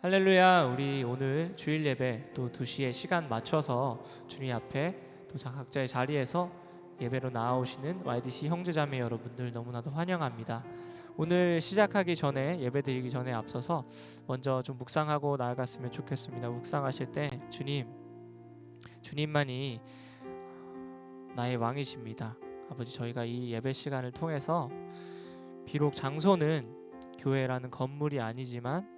할렐루야. 우리 오늘 주일 예배 또 2시에 시간 맞춰서 주님 앞에 또 각자의 자리에서 예배로 나아오시는 YDC 형제자매 여러분들 너무나도 환영합니다. 오늘 시작하기 전에, 예배 드리기 전에 앞서서 먼저 좀 묵상하고 나아갔으면 좋겠습니다. 묵상하실 때 주님만이 나의 왕이십니다. 아버지, 저희가 이 예배 시간을 통해서 비록 장소는 교회라는 건물이 아니지만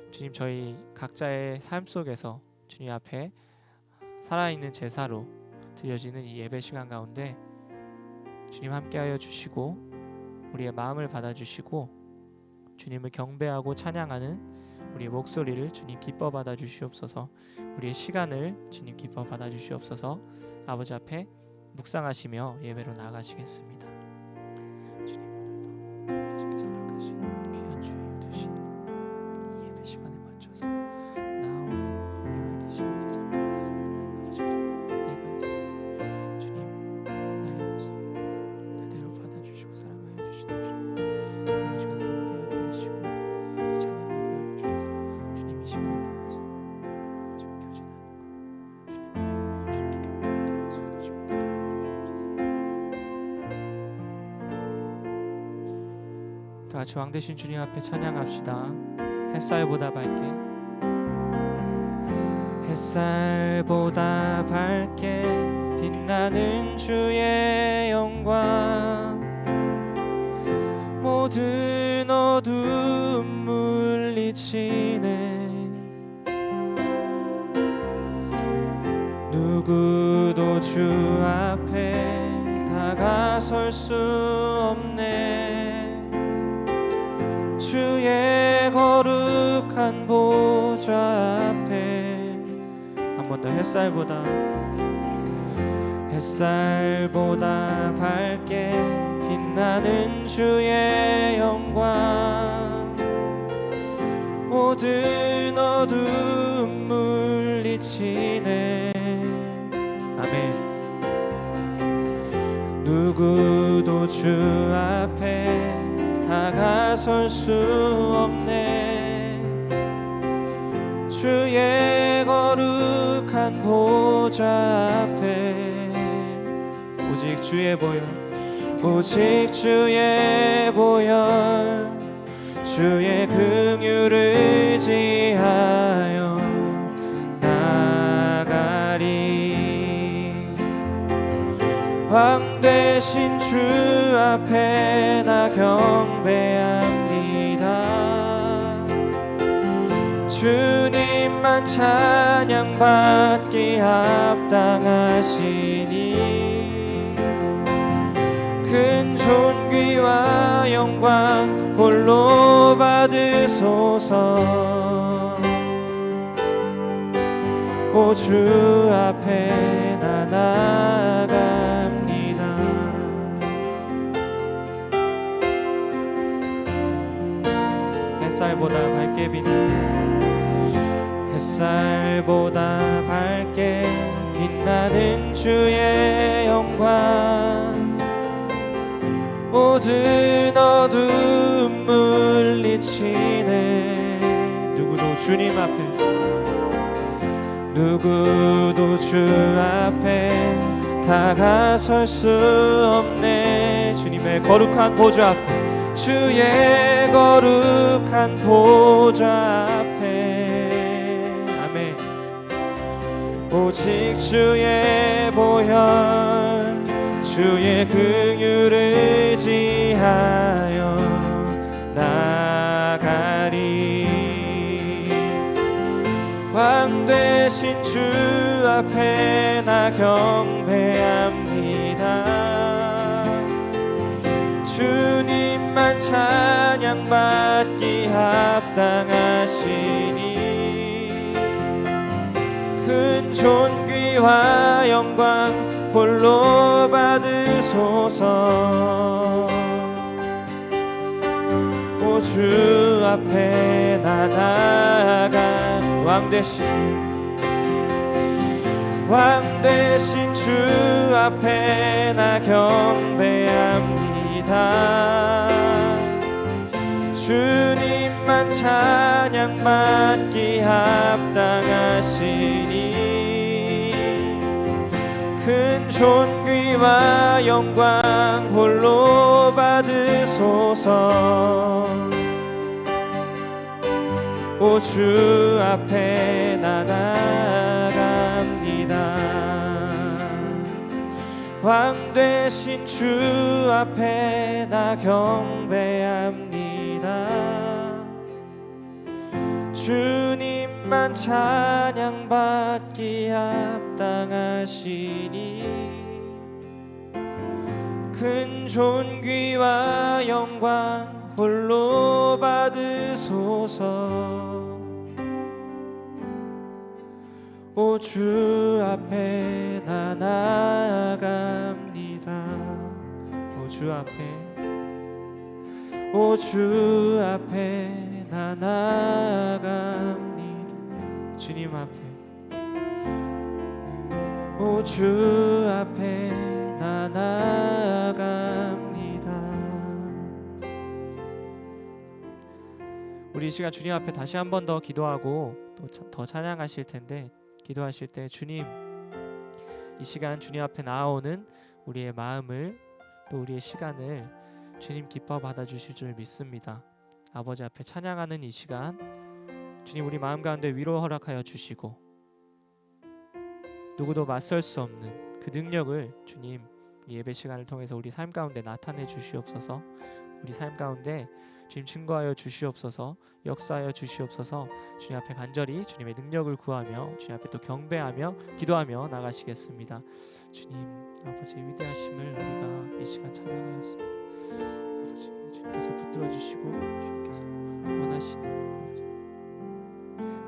주님, 저희 각자의 삶 속에서 주님 앞에 살아있는 제사로 드려지는 이 예배 시간 가운데 주님 함께하여 주시고 우리의 마음을 받아주시고 주님을 경배하고 찬양하는 우리의 목소리를 주님 기뻐 받아주시옵소서. 우리의 시간을 주님 기뻐 받아주시옵소서. 아버지 앞에 묵상하시며 예배로 나아가시겠습니다. 주님, 오늘도 아버지께서 허락하신 귀한 주일 2시 이 예배 시간에 맞춰서 나오는 우리 YDC 형제자매로서 아버지, 내가 있습니다. 주님, 나의 모습 그대로 받아주시고 사랑하여 주시는 주님, 이 시간 경배하게 하시고 찬양하게 하여 주셔서 주님, 이 시간을 통해서 아버지와 교제나누고 주님, 주님께 경배를 드릴 수 있는 시간 되게 주옵소서. 다 같이 왕 되신 주님 앞에 찬양합시다. 햇살보다 밝게, 햇살보다 밝게 빛나는 주의 영광, 모든 어두움 물리치네. 누구도 주 앞에 다가설 수 없네. 주의 거룩한 보좌 앞에 한 번 더 햇살보다 밝게 빛나는 주의 영광, 모든 어두움 물리치네. 아멘. 누구도 주 앞에 다가설 수 없네. 주의 거룩한 보좌 앞에 오직 주의 보혈, 오직 주의 보혈, 주의 긍휼을 의지하여 나가리. 왕 되신 주 앞에 나 경배합니다. 주님만 찬양받기 합당하시니 큰 존귀와 영광 홀로 받으소서. 오 주 앞에 나 나아갑니다. 햇살보다 밝게 빛나는 주의 영광, 모든 어두움 물리치네. 누구도 주 앞에 다가설 수 없네. 주님의 거룩한 보좌 앞에, 주의 거룩한 보좌 앞에, 아멘. 오직 주의 보혈, 주의 긍휼을 의지하여 나가리. 왕 되신 주 앞에 나 경배합니다. 주님만 찬양받기 합당하시니 큰 존귀와 영광 홀로 받으소서. 오 주 앞에 나 나아가 왕 되신 주 앞에 나 경배합니다. 주님 주님만 찬양받기 합당하시니 큰 존귀와 영광 홀로 받으소서. 오 주 앞에 나 나갑니다. 왕 되신 주 앞에 나 경배합니다. 주님만 찬양받기 합당하시니 큰 존귀와 영광 홀로 받으소서. 오 주 앞에 나 나아갑니다. 오 주 앞에 나 나아갑니다. 주님 앞에 오 주 앞에 나 나아갑니다. 우리 이 시간 주님 앞에 다시 한 번 더 기도하고 또 더 찬양하실 텐데, 기도하실 때 주님, 이 시간 주님 앞에 나아오는 우리의 마음을 또 우리의 시간을 주님 기뻐 받아주실 줄 믿습니다. 아버지 앞에 찬양하는 이 시간 주님 우리 마음 가운데 위로 허락하여 주시고 누구도 맞설 수 없는 그 능력을 주님 이 예배 시간을 통해서 우리 삶 가운데 나타내 주시옵소서. 우리 삶 가운데 주님 증거하여 주시옵소서. 역사하여 주시옵소서. 주님 앞에 간절히 주님의 능력을 구하며 주님 앞에 또 경배하며 기도하며 나가시겠습니다. 주님 아버지 위대하심을 우리가 이 시간 찬양하였습니다. 아버지 주님께서 붙들어 주시고 주님께서 원하시는 아버지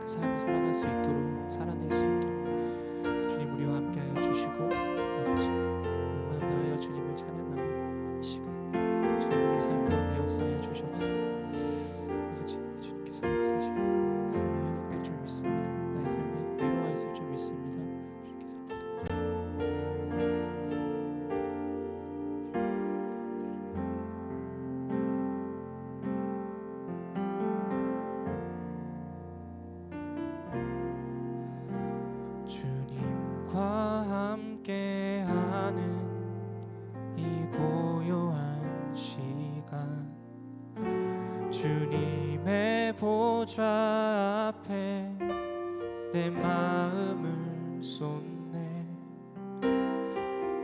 그 삶을 살아갈 수 있도록, 살아낼 수 있도록 주님 우리와 함께하여 주시고 아버지 온마음 다하여 주님을 찬양하는 이 시간 주님 우리 삶 가운데 역사하여 주시옵소서. 아버지 주님께서 역사하실 때 삶이 회복될 줄 믿습니다. 나의 삶에 위로가 있을 줄 믿습니다. 주님께서 주님과 함께하는 이 고요한 시간 주님의 보좌 앞에 내 마음을 쏟네.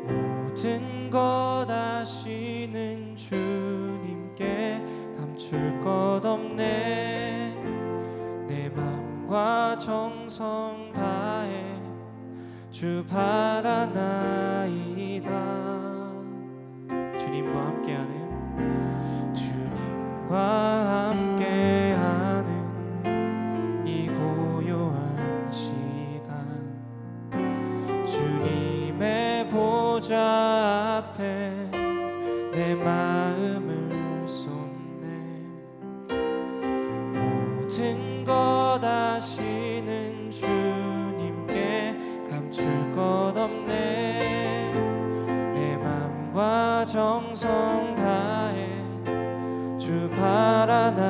모든 것 아시는 주님께 감출 것 없네. 내 마음과 정성 다해 주 바라나이다. 주님과 함께하는 이 고요한 시간 주님의 보좌 앞에 내 마음을 쏟네. 모든 것 아시는 주님께 감출 것 없네. 내 마음과 정성 다해 주 바라나이다.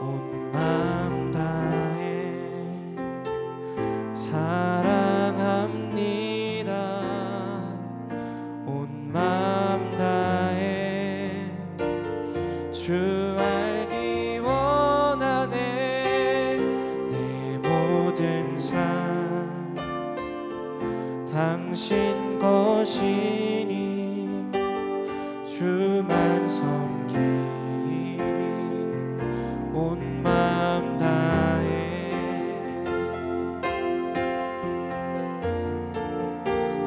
온 마음 다해 사랑합니다. 온 마음 다해 주 알기 원하네. 내 모든 삶 당신 것이니 주만 섬기리. 온 마음 다해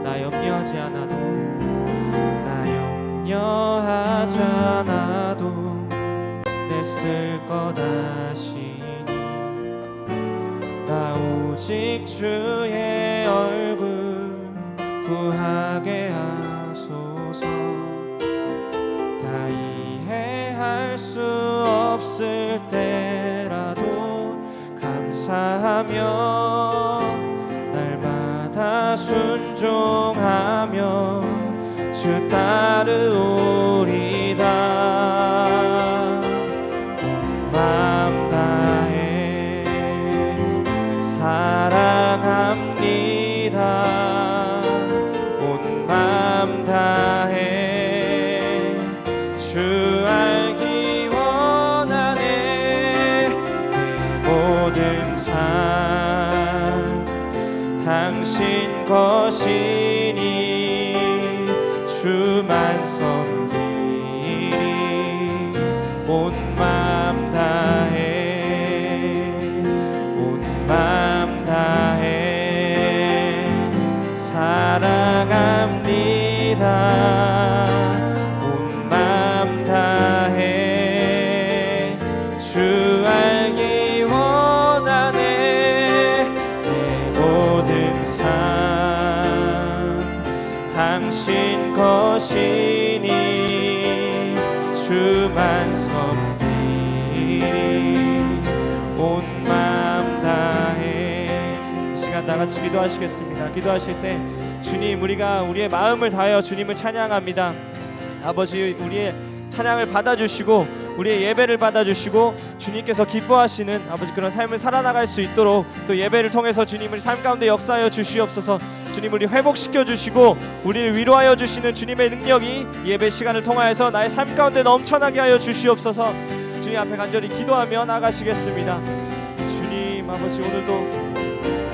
나 염려하지 않아도 내 쓸 것 아시니. 나 오직 주의 얼굴 구하게 하소서. 다 이해할 수 없을 때라도 감사하며 날마다 순종하며 주 따르오리다. 사랑합니다. 온 마음 다해 주 알기 원하네. 내 모든 삶 당신 것이니 주만 섬기리. 온 마음 다해 온 마음 다해 사랑합니다. 온 마음 다해 주 알기 원하네. 내 모든 삶 당신 것이니 주만 섬기리. 온 마음 다해. 이 시간 다같이 기도하시겠습니다. 기도하실 때 주님, 우리가 우리의 마음을 다하여 주님을 찬양합니다. 아버지, 우리의 찬양을 받아주시고 우리의 예배를 받아주시고 주님께서 기뻐하시는 아버지 그런 삶을 살아나갈 수 있도록 또 예배를 통해서 주님을 삶 가운데 역사하여 주시옵소서. 주님, 우리 회복시켜 주시고 우리를 위로하여 주시는 주님의 능력이 예배 시간을 통하여서 나의 삶 가운데 넘쳐나게 하여 주시옵소서. 주님 앞에 간절히 기도하며 나가시겠습니다. 주님 아버지, 오늘도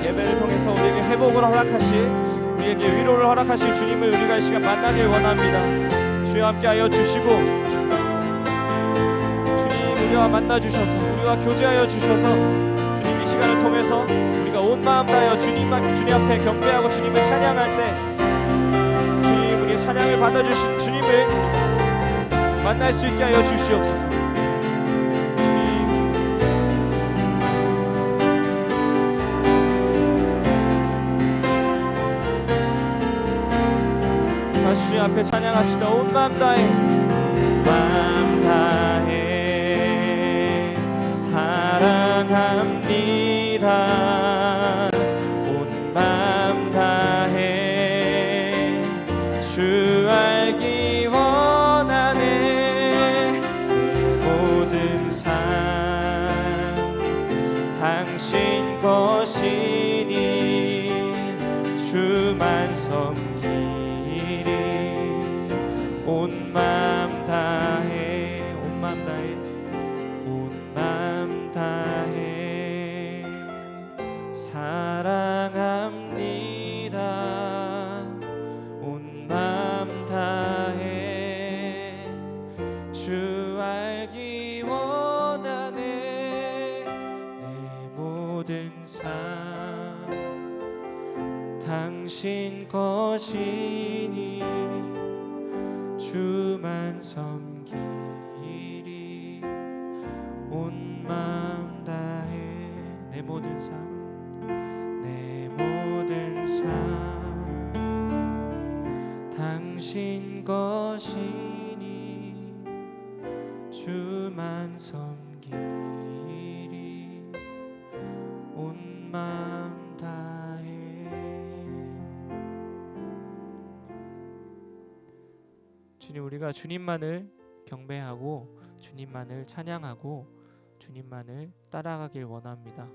예배를 통해서 우리에게 회복을 허락하실, 우리에게 위로를 허락하실 주님을 우리가 이 시간 만나길 원합니다. 주여 함께하여 주시고 주님 우리와 만나주셔서 우리와 교제하여 주셔서 주님 이 시간을 통해서 우리가 온 마음 다하여 주님 앞에 경배하고 주님을 찬양할 때 주님 우리의 찬양을 받아주신 주님을 만날 수 있게 하여 주시옵소서. 주님 앞에 찬양합시다. 온 마음 다해 마음 다해 사랑합니다. 온 마음 다해 주 알기 원하네. 내 모든 삶 당신 것이니 주만 섬기리. 온 마음 다해 온 마음 다해 온 마음 다해 사랑합니다. 온 마음 다해 주 알기 원하네. 내 모든 삶 당신 것이니 주만 섬기리. 온 마음 다해 내 모든 삶 내 모든 삶 당신 것이니 주만 섬기리. 온 마음 다해. 주님, 우리가 주님만을 경배하고 주님만을 찬양하고 주님만을 따라가길 원합니다.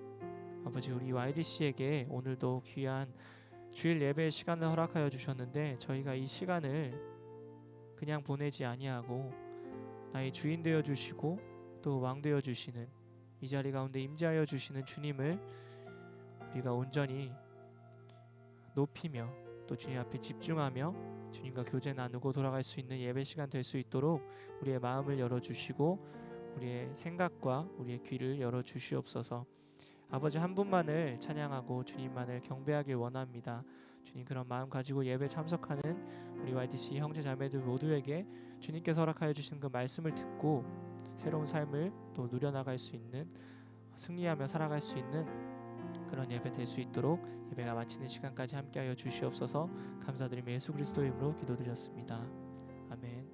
아버지, 우리 YDC에게 오늘도 귀한 주일 예배의 시간을 허락하여 주셨는데 저희가 이 시간을 그냥 보내지 아니하고 나의 주인 되어 주시고 또 왕 되어 주시는 이 자리 가운데 임재하여 주시는 주님을 우리가 온전히 높이며 또 주님 앞에 집중하며 주님과 교제 나누고 돌아갈 수 있는 예배 시간 될 수 있도록 우리의 마음을 열어주시고 우리의 생각과 우리의 귀를 열어주시옵소서. 아버지, 한 분만을 찬양하고 주님만을 경배하길 원합니다. 주님, 그런 마음 가지고 예배 참석하는 우리 YDC 형제 자매들 모두에게 주님께서 허락하여 주시는 그 말씀을 듣고 새로운 삶을 또 누려나갈 수 있는, 승리하며 살아갈 수 있는 그런 예배 될 수 있도록 예배가 마치는 시간까지 함께하여 주시옵소서. 감사드리며 예수 그리스도의 이름으로 기도드렸습니다. 아멘.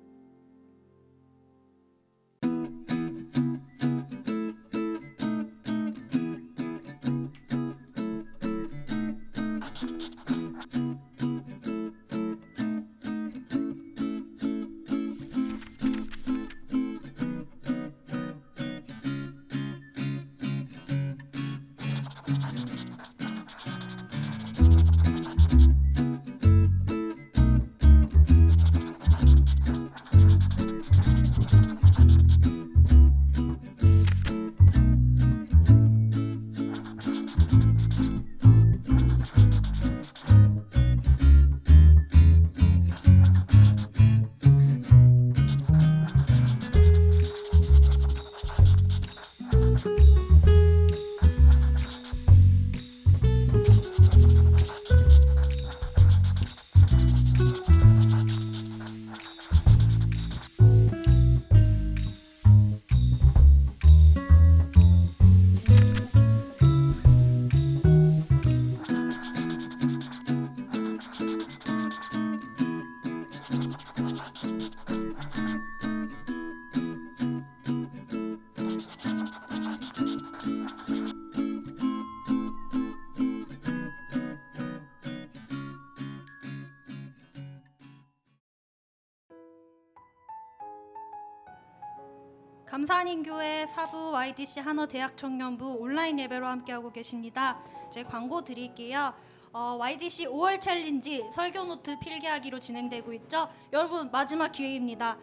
감사한인교회 사부 YDC 한어대학청년부 온라인 예배로 함께하고 계십니다. 저희 광고 드릴게요. YDC 5월 챌린지 설교노트 필기하기로 진행되고 있죠. 여러분 마지막 기회입니다.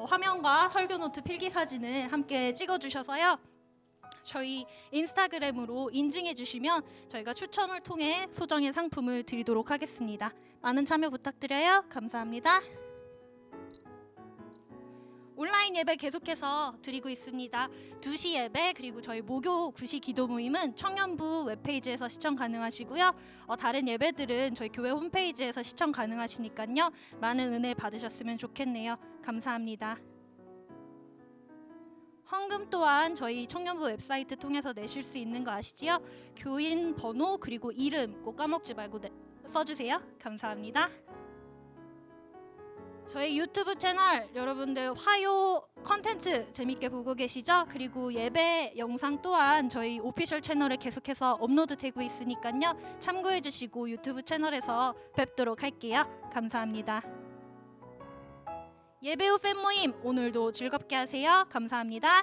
화면과 설교노트 필기 사진을 함께 찍어주셔서요. 저희 인스타그램으로 인증해 주시면 저희가 추첨을 통해 소정의 상품을 드리도록 하겠습니다. 많은 참여 부탁드려요. 감사합니다. 온라인 예배 계속해서 드리고 있습니다. 2시 예배 그리고 저희 목요 9시 기도 모임은 청년부 웹페이지에서 시청 가능하시고요. 다른 예배들은 저희 교회 홈페이지에서 시청 가능하시니까요. 많은 은혜 받으셨으면 좋겠네요. 감사합니다. 헌금 또한 저희 청년부 웹사이트 통해서 내실 수 있는 거 아시지요? 교인 번호 그리고 이름 꼭 까먹지 말고 써주세요. 감사합니다. 저희 유튜브 채널 여러분들 화요 컨텐츠 재밌게 보고 계시죠? 그리고 예배 영상 또한 저희 오피셜 채널에 계속해서 업로드되고 있으니까요. 참고해 주시고 유튜브 채널에서 뵙도록 할게요. 감사합니다. 예배 후 팬 모임 오늘도 즐겁게 하세요. 감사합니다.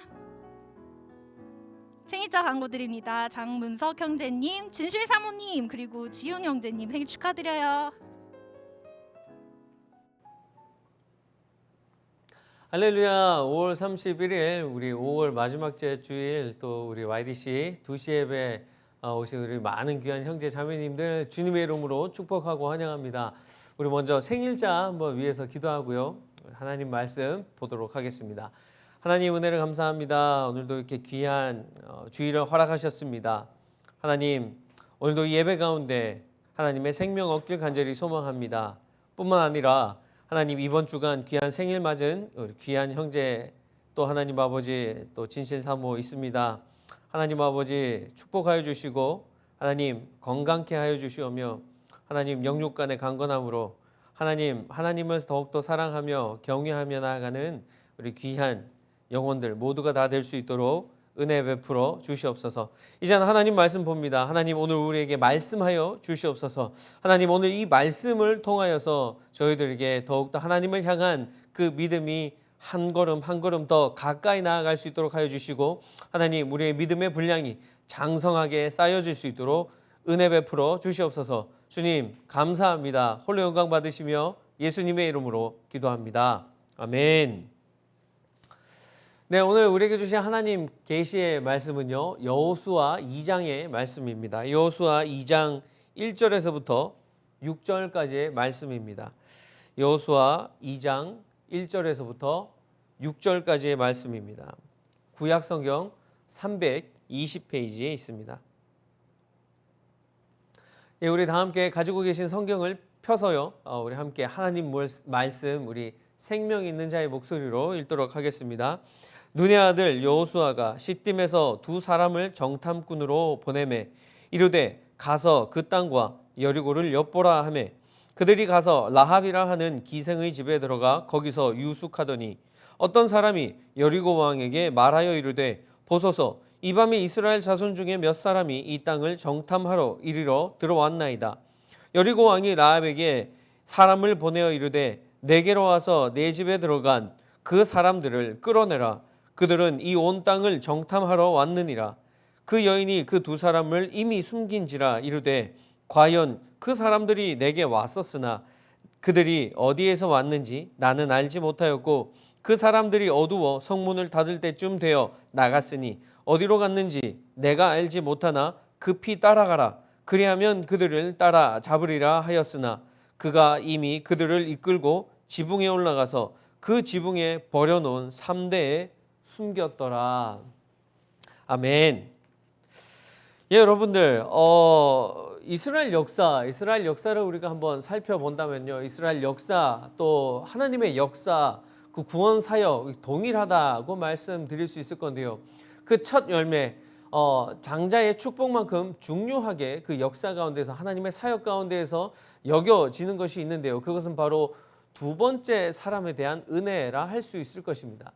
생일자 광고 드립니다. 장문석 형제님, 진실 사모님 그리고 지훈 형제님 생일 축하드려요. 할렐루야. 5월 31일 우리 5월 마지막 주일 또 우리 YDC 2시 예배 오신 우리 많은 귀한 형제 자매님들 주님의 이름으로 축복하고 환영합니다. 우리 먼저 생일자 한번 위해서 기도하고요. 하나님 말씀 보도록 하겠습니다. 하나님 은혜를 감사합니다. 오늘도 이렇게 귀한 주일을 허락하셨습니다. 하나님 오늘도 이 예배 가운데 하나님의 생명 얻길 간절히 소망합니다. 뿐만 아니라 하나님 이번 주간 귀한 생일 맞은 우리 귀한 형제 또 하나님 아버지 또 진실 사모 있습니다. 하나님 아버지 축복하여 주시고 하나님 건강케 하여 주시오며 하나님 영육 간의 강건함으로 하나님을 더욱더 사랑하며 경외하며 나아가는 우리 귀한 영혼들 모두가 다 될 수 있도록 은혜 베풀어 주시옵소서. 이제는 하나님 말씀 봅니다. 하나님 오늘 우리에게 말씀하여 주시옵소서. 하나님 오늘 이 말씀을 통하여서 저희들에게 더욱더 하나님을 향한 그 믿음이 한 걸음 한 걸음 더 가까이 나아갈 수 있도록 하여 주시고 하나님 우리의 믿음의 분량이 장성하게 쌓여질 수 있도록 은혜 베풀어 주시옵소서. 주님 감사합니다. 홀로 영광 받으시며 예수님의 이름으로 기도합니다. 아멘. 네, 오늘 우리에게 주신 하나님 계시의 말씀은요. 여호수아 2장의 말씀입니다. 여호수아 2장 1절에서부터 6절까지의 말씀입니다. 여호수아 2장 1절에서부터 6절까지의 말씀입니다. 구약 성경 320페이지에 있습니다. 예, 우리 다 함께 가지고 계신 성경을 펴서요. 우리 함께 하나님 말씀 우리 생명 있는 자의 목소리로 읽도록 하겠습니다. 눈의 아들 여호수아가 시딤에서 두 사람을 정탐꾼으로 보내매 이르되 가서 그 땅과 여리고를 엿보라 하매 그들이 가서 라합이라 하는 기생의 집에 들어가 거기서 유숙하더니 어떤 사람이 여리고 왕에게 말하여 이르되 보소서 이 밤에 이스라엘 자손 중에 몇 사람이 이 땅을 정탐하러 이리로 들어왔나이다. 여리고 왕이 라합에게 사람을 보내어 이르되 내게로 와서 내 집에 들어간 그 사람들을 끌어내라. 그들은 이 온 땅을 정탐하러 왔느니라. 그 여인이 그 두 사람을 이미 숨긴지라 이르되 과연 그 사람들이 내게 왔었으나 그들이 어디에서 왔는지 나는 알지 못하였고 그 사람들이 어두워 성문을 닫을 때쯤 되어 나갔으니 어디로 갔는지 내가 알지 못하나 급히 따라가라. 그리하면 그들을 따라 잡으리라 하였으나 그가 이미 그들을 이끌고 지붕에 올라가서 그 지붕에 버려놓은 3대에 숨겼더라. 아멘. 예, 여러분들 이스라엘 역사를 우리가 한번 살펴본다면요. 이스라엘 역사 또 하나님의 역사 그 구원 사역 동일하다고 말씀드릴 수 있을 건데요. 그 첫 열매 장자의 축복만큼 중요하게 그 역사 가운데서 하나님의 사역 가운데에서 여겨지는 것이 있는데요. 그것은 바로 두 번째 사람에 대한 은혜라 할 수 있을 것입니다.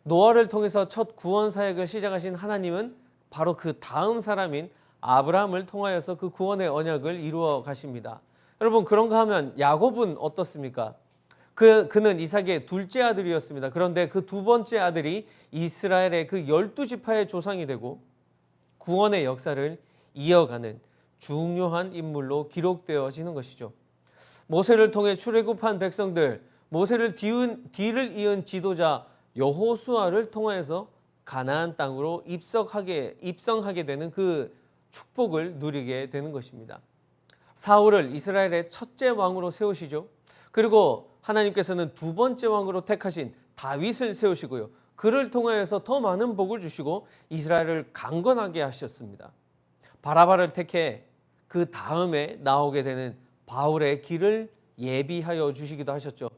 노아를 통해서 첫 구원 사역을 시작하신 하나님은 바로 그 다음 사람인 아브라함을 통하여서 그 구원의 언약을 이루어 가십니다. 여러분 그런가 하면 야곱은 어떻습니까? 그는 이삭의 둘째 아들이었습니다. 그런데 그 두 번째 아들이 이스라엘의 그 12지파의 조상이 되고 구원의 역사를 이어가는 중요한 인물로 기록되어지는 것이죠. 모세를 통해 출애굽한 백성들, 모세를 뒤를 이은 지도자 여호수아를 통하여서 가나안 땅으로 입성하게 되는 그 축복을 누리게 되는 것입니다. 사울을 이스라엘의 첫째 왕으로 세우시죠. 그리고 하나님께서는 두 번째 왕으로 택하신 다윗을 세우시고요. 그를 통하여서 더 많은 복을 주시고 이스라엘을 강건하게 하셨습니다. 바라바를 택해 그 다음에 나오게 되는 바울의 길을 예비하여 주시기도 하셨죠.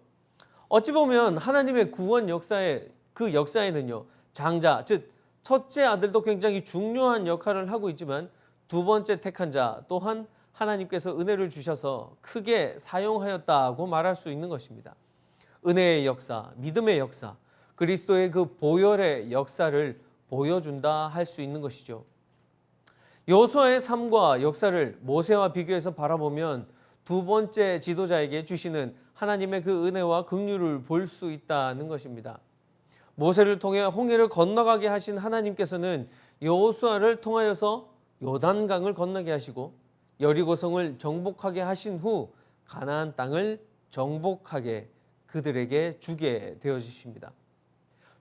어찌 보면 하나님의 구원 역사에는요, 장자, 즉 첫째 아들도 굉장히 중요한 역할을 하고 있지만 두 번째 택한 자 또한 하나님께서 은혜를 주셔서 크게 사용하였다고 말할 수 있는 것입니다. 은혜의 역사, 믿음의 역사, 그리스도의 그 보혈의 역사를 보여준다 할 수 있는 것이죠. 여호수아의 삶과 역사를 모세와 비교해서 바라보면 두 번째 지도자에게 주시는 하나님의 그 은혜와 긍휼을 볼 수 있다는 것입니다. 모세를 통해 홍해를 건너가게 하신 하나님께서는 여호수아를 통하여서 요단강을 건너게 하시고 여리고성을 정복하게 하신 후 가나안 땅을 정복하게 그들에게 주게 되어주십니다.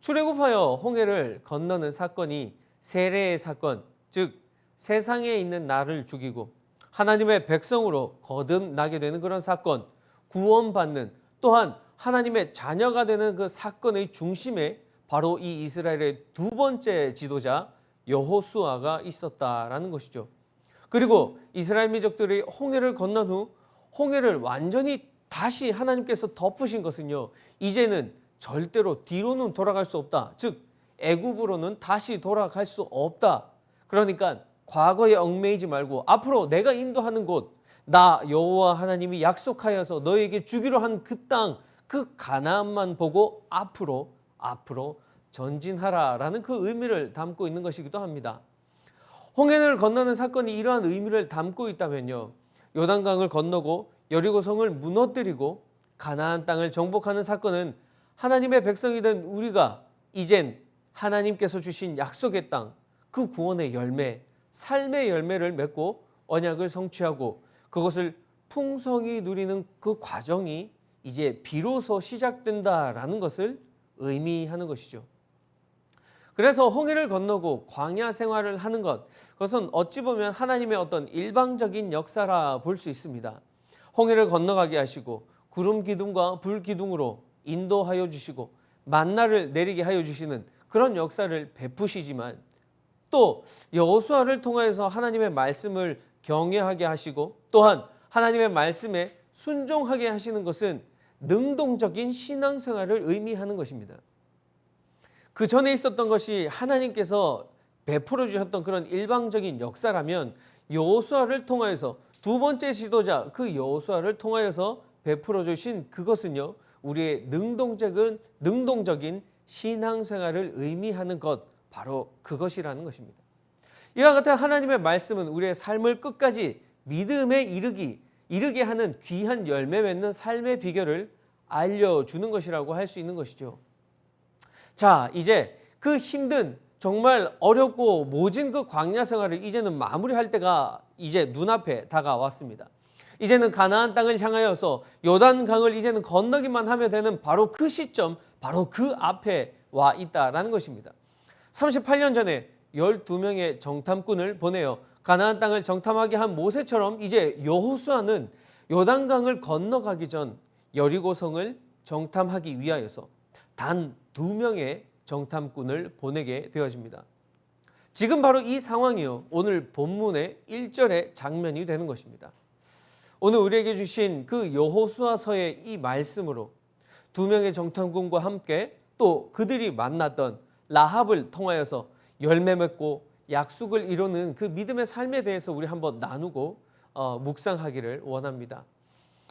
출애굽하여 홍해를 건너는 사건이 세례의 사건, 즉 세상에 있는 나를 죽이고 하나님의 백성으로 거듭나게 되는 그런 사건, 구원받는 또한 하나님의 자녀가 되는 그 사건의 중심에 바로 이 이스라엘의 두 번째 지도자 여호수아가 있었다라는 것이죠. 그리고 이스라엘 민족들이 홍해를 건넌 후 홍해를 완전히 다시 하나님께서 덮으신 것은요, 이제는 절대로 뒤로는 돌아갈 수 없다. 즉 애굽으로는 다시 돌아갈 수 없다. 그러니까 과거에 얽매이지 말고 앞으로 내가 인도하는 곳, 나 여호와 하나님이 약속하여서 너에게 주기로 한 그 땅, 그 가나안만 보고 앞으로 전진하라라는 그 의미를 담고 있는 것이기도 합니다. 홍해를 건너는 사건이 이러한 의미를 담고 있다면요, 요단강을 건너고 여리고성을 무너뜨리고 가나안 땅을 정복하는 사건은 하나님의 백성이 된 우리가 이젠 하나님께서 주신 약속의 땅, 그 구원의 열매, 삶의 열매를 맺고 언약을 성취하고 그것을 풍성히 누리는 그 과정이 이제 비로소 시작된다라는 것을 의미하는 것이죠. 그래서 홍해를 건너고 광야 생활을 하는 것, 그것은 어찌 보면 하나님의 어떤 일방적인 역사라 볼 수 있습니다. 홍해를 건너가게 하시고 구름 기둥과 불 기둥으로 인도하여 주시고 만나를 내리게 하여 주시는 그런 역사를 베푸시지만 또 여호수아를 통해서 하나님의 말씀을 경외하게 하시고 또한 하나님의 말씀에 순종하게 하시는 것은 능동적인 신앙생활을 의미하는 것입니다. 그 전에 있었던 것이 하나님께서 베풀어 주셨던 그런 일방적인 역사라면 여호수아를 통하여서 두 번째 지도자 그 여호수아를 통하여서 베풀어 주신 그것은요, 우리의 능동적인 신앙생활을 의미하는 것, 바로 그것이라는 것입니다. 이와 같은 하나님의 말씀은 우리의 삶을 끝까지 믿음에 이르게 하는 귀한 열매 맺는 삶의 비결을 알려주는 것이라고 할 수 있는 것이죠. 자, 이제 그 힘든 정말 어렵고 모진 그 광야 생활을 이제는 마무리할 때가 이제 눈앞에 다가왔습니다. 이제는 가나안 땅을 향하여서 요단강을 이제는 건너기만 하면 되는 바로 그 시점, 바로 그 앞에 와 있다라는 것입니다. 38년 전에 12명의 정탐꾼을 보내어 가나안 땅을 정탐하게 한 모세처럼 이제 여호수아는 요단강을 건너가기 전 여리고성을 정탐하기 위하여서 단 2명의 정탐꾼을 보내게 되어집니다. 지금 바로 이 상황이요, 오늘 본문의 1절의 장면이 되는 것입니다. 오늘 우리에게 주신 그 여호수아서의 이 말씀으로 2명의 정탐꾼과 함께 또 그들이 만났던 라합을 통하여서 열매 맺고 약속을 이루는 그 믿음의 삶에 대해서 우리 한번 나누고 묵상하기를 원합니다.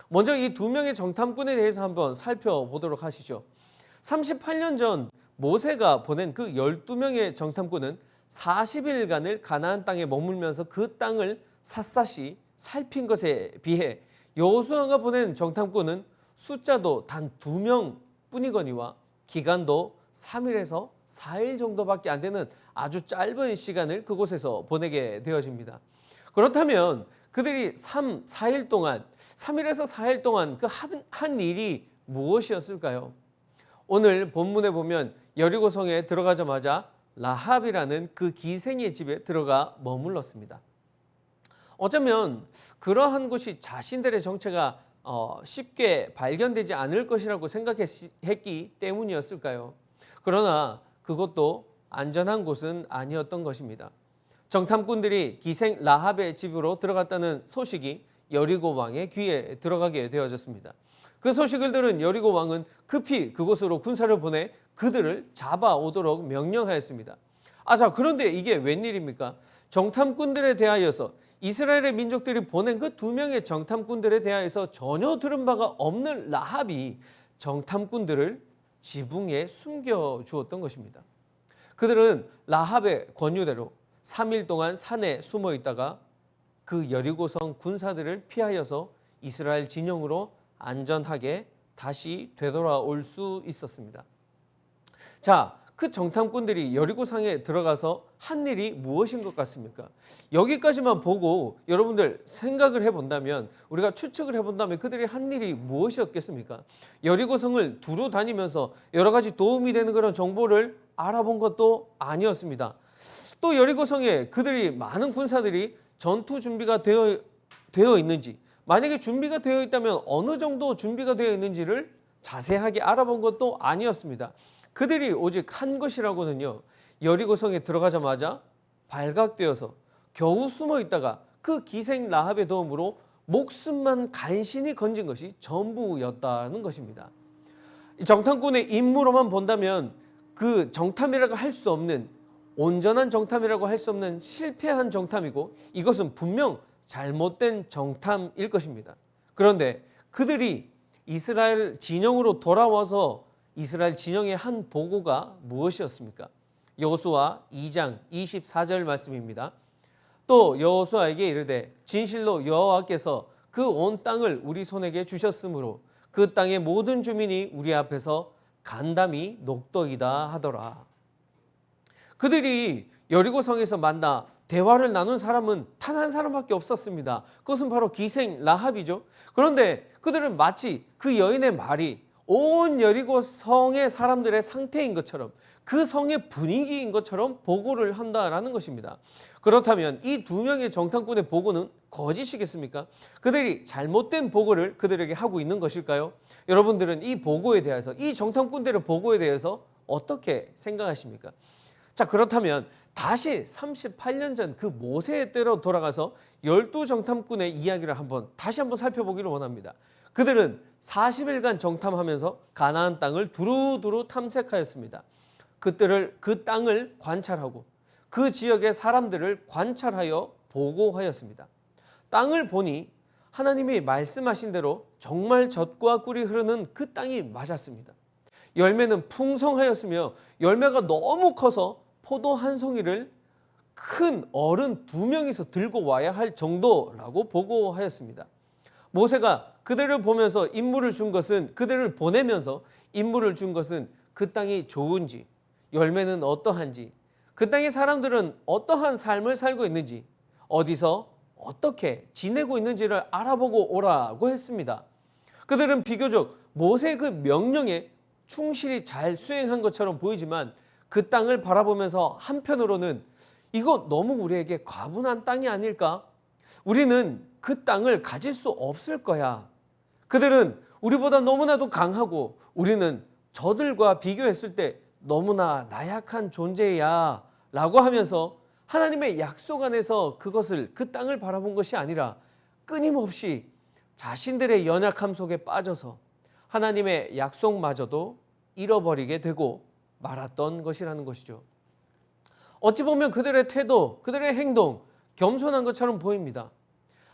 먼저 이 2명의 정탐꾼에 대해서 한번 살펴보도록 하시죠. 38년 전 모세가 보낸 그 12명의 정탐꾼은 40일간을 가나안 땅에 머물면서 그 땅을 샅샅이 살핀 것에 비해 여호수아가 보낸 정탐꾼은 숫자도 단 2명 뿐이거니와 기간도 3일에서 4일 정도밖에 안 되는 아주 짧은 시간을 그곳에서 보내게 되어집니다. 그렇다면 그들이 4일 동안, 3일에서 4일 동안 그 한 일이 무엇이었을까요? 오늘 본문에 보면 여리고성에 들어가자마자 라합이라는 그 기생의 집에 들어가 머물렀습니다. 어쩌면 그러한 곳이 자신들의 정체가 쉽게 발견되지 않을 것이라고 생각했기 때문이었을까요? 그러나 그것도 안전한 곳은 아니었던 것입니다. 정탐꾼들이 기생 라합의 집으로 들어갔다는 소식이 여리고 왕의 귀에 들어가게 되어졌습니다. 그 소식을 들은 여리고 왕은 급히 그곳으로 군사를 보내 그들을 잡아오도록 명령하였습니다. 자, 그런데 이게 웬일입니까? 정탐꾼들에 대하여서 이스라엘의 민족들이 보낸 그 2명의 정탐꾼들에 대하여서 전혀 들은 바가 없는 라합이 정탐꾼들을 지붕에 숨겨주었던 것입니다. 그들은 라합의 권유대로 3일 동안 산에 숨어 있다가 그 여리고성 군사들을 피하여서 이스라엘 진영으로 안전하게 다시 되돌아올 수 있었습니다. 자, 그 정탐꾼들이 여리고성에 들어가서 한 일이 무엇인 것 같습니까? 여기까지만 보고 여러분들 생각을 해본다면, 우리가 추측을 해본다면 그들이 한 일이 무엇이었겠습니까? 여리고성을 두루 다니면서 여러 가지 도움이 되는 그런 정보를 알아본 것도 아니었습니다. 또 여리고성에 그들이 많은 군사들이 전투 준비가 되어 있는지, 만약에 준비가 되어 있다면 어느 정도 준비가 되어 있는지를 자세하게 알아본 것도 아니었습니다. 그들이 오직 한 것이라고는요, 여리고성에 들어가자마자 발각되어서 겨우 숨어 있다가 그 기생 라합의 도움으로 목숨만 간신히 건진 것이 전부였다는 것입니다. 정탐꾼의 임무로만 본다면 그 정탐이라고 할 수 없는, 온전한 정탐이라고 할 수 없는 실패한 정탐이고, 이것은 분명 잘못된 정탐일 것입니다. 그런데 그들이 이스라엘 진영으로 돌아와서 이스라엘 진영의 한 보고가 무엇이었습니까? 여호수아 2장 24절 말씀입니다. 또 여호수아에게 이르되 진실로 여호와께서 그 온 땅을 우리 손에게 주셨으므로 그 땅의 모든 주민이 우리 앞에서 간담이 녹더이다 하더라. 그들이 여리고성에서 만나 대화를 나눈 사람은 단 한 사람밖에 없었습니다. 그것은 바로 기생 라합이죠. 그런데 그들은 마치 그 여인의 말이 온 여리고 성의 사람들의 상태인 것처럼, 그 성의 분위기인 것처럼 보고를 한다라는 것입니다. 그렇다면 이 2명의 정탐꾼의 보고는 거짓이겠습니까? 그들이 잘못된 보고를 그들에게 하고 있는 것일까요? 여러분들은 이 보고에 대해서, 이 정탐꾼들의 보고에 대해서 어떻게 생각하십니까? 자, 그렇다면 다시 38년 전 그 모세의 때로 돌아가서 12정탐꾼의 이야기를 다시 한번 살펴보기를 원합니다. 그들은 40일간 정탐하면서 가나안 땅을 두루두루 탐색하였습니다. 그 땅을 관찰하고 그 지역의 사람들을 관찰하여 보고하였습니다. 땅을 보니 하나님이 말씀하신 대로 정말 젖과 꿀이 흐르는 그 땅이 맞았습니다. 열매는 풍성하였으며 열매가 너무 커서 포도 한 송이를 큰 어른 2명이서 들고 와야 할 정도라고 보고하였습니다. 모세가 그들을 보면서 임무를 준 것은, 그들을 보내면서 임무를 준 것은 그 땅이 좋은지, 열매는 어떠한지, 그 땅의 사람들은 어떠한 삶을 살고 있는지, 어디서 어떻게 지내고 있는지를 알아보고 오라고 했습니다. 그들은 비교적 모세의 그 명령에 충실히 잘 수행한 것처럼 보이지만 그 땅을 바라보면서 한편으로는 이거 너무 우리에게 과분한 땅이 아닐까? 우리는 그 땅을 가질 수 없을 거야. 그들은 우리보다 너무나도 강하고 우리는 저들과 비교했을 때 너무나 나약한 존재야 라고 하면서 하나님의 약속 안에서 그 땅을 바라본 것이 아니라 끊임없이 자신들의 연약함 속에 빠져서 하나님의 약속마저도 잃어버리게 되고 말았던 것이라는 것이죠. 어찌 보면 그들의 태도, 그들의 행동 겸손한 것처럼 보입니다.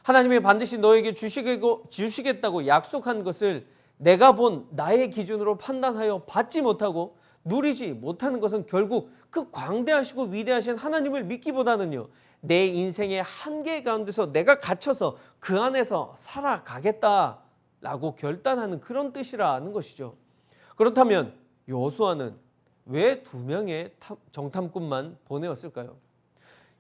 하나님이 반드시 너에게 주시겠다고 약속한 것을 내가 본 나의 기준으로 판단하여 받지 못하고 누리지 못하는 것은 결국 그 광대하시고 위대하신 하나님을 믿기보다는요, 내 인생의 한계 가운데서 내가 갇혀서 그 안에서 살아가겠다라고 라고 결단하는 그런 뜻이라는 것이죠. 그렇다면 여호수아는 왜 2명의 정탐꾼만 보내었을까요?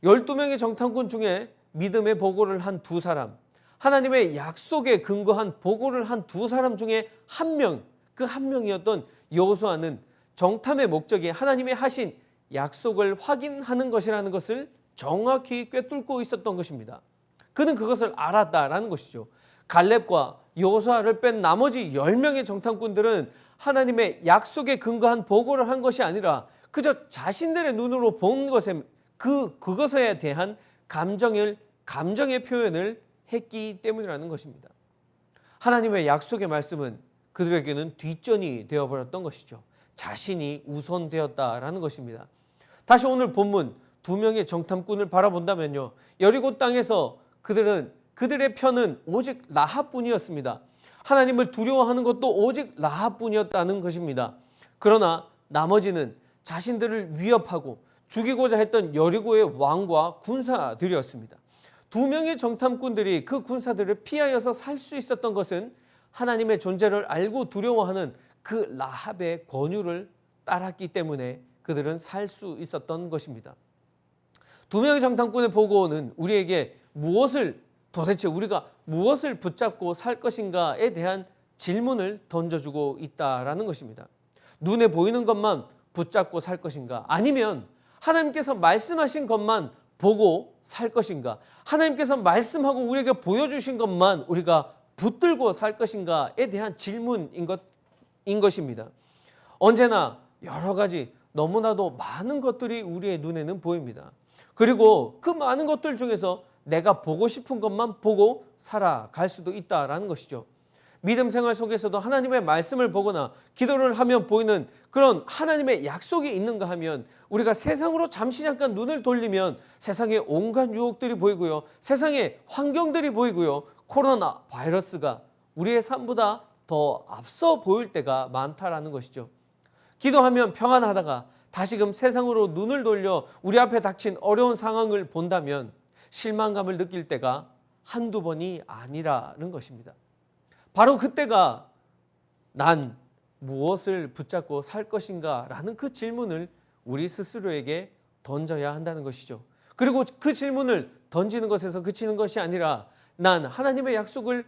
12명의 정탐꾼 중에 믿음의 보고를 한 2사람, 하나님의 약속에 근거한 보고를 한 2사람 중에 한 명, 그 한 명이었던 여호수아는 정탐의 목적이 하나님의 하신 약속을 확인하는 것이라는 것을 정확히 꿰뚫고 있었던 것입니다. 그는 그것을 알았다라는 것이죠. 갈렙과 여호수아를 뺀 나머지 10명의 정탐꾼들은 하나님의 약속에 근거한 보고를 한 것이 아니라 그저 자신들의 눈으로 본 것에 그것에 대한 감정의 표현을 했기 때문이라는 것입니다. 하나님의 약속의 말씀은 그들에게는 뒷전이 되어버렸던 것이죠. 자신이 우선되었다라는 것입니다. 다시 오늘 본문 2명의 정탐꾼을 바라본다면요, 여리고 땅에서 그들의 편은 오직 라합뿐이었습니다. 하나님을 두려워하는 것도 오직 라합뿐이었다는 것입니다. 그러나 나머지는 자신들을 위협하고 죽이고자 했던 여리고의 왕과 군사들이었습니다. 2명의 정탐꾼들이 그 군사들을 피하여서 살 수 있었던 것은 하나님의 존재를 알고 두려워하는 그 라합의 권유를 따랐기 때문에 그들은 살 수 있었던 것입니다. 2명의 정탐꾼의 보고는 우리에게 도대체 우리가 무엇을 붙잡고 살 것인가에 대한 질문을 던져주고 있다라는 것입니다. 눈에 보이는 것만 붙잡고 살 것인가? 아니면 하나님께서 말씀하신 것만 보고 살 것인가? 하나님께서 말씀하고 우리에게 보여주신 것만 우리가 붙들고 살 것인가에 대한 질문인 것입니다. 언제나 여러 가지 너무나도 많은 것들이 우리의 눈에는 보입니다. 그리고 그 많은 것들 중에서 내가 보고 싶은 것만 보고 살아갈 수도 있다라는 것이죠. 믿음 생활 속에서도 하나님의 말씀을 보거나 기도를 하면 보이는 그런 하나님의 약속이 있는가 하면 우리가 세상으로 잠시 잠깐 눈을 돌리면 세상에 온갖 유혹들이 보이고요. 세상의 환경들이 보이고요. 코로나 바이러스가 우리의 삶보다 더 앞서 보일 때가 많다라는 것이죠. 기도하면 평안하다가 다시금 세상으로 눈을 돌려 우리 앞에 닥친 어려운 상황을 본다면 실망감을 느낄 때가 한두 번이 아니라는 것입니다. 바로 그때가 난 무엇을 붙잡고 살 것인가 라는 그 질문을 우리 스스로에게 던져야 한다는 것이죠. 그리고 그 질문을 던지는 것에서 그치는 것이 아니라 난 하나님의 약속을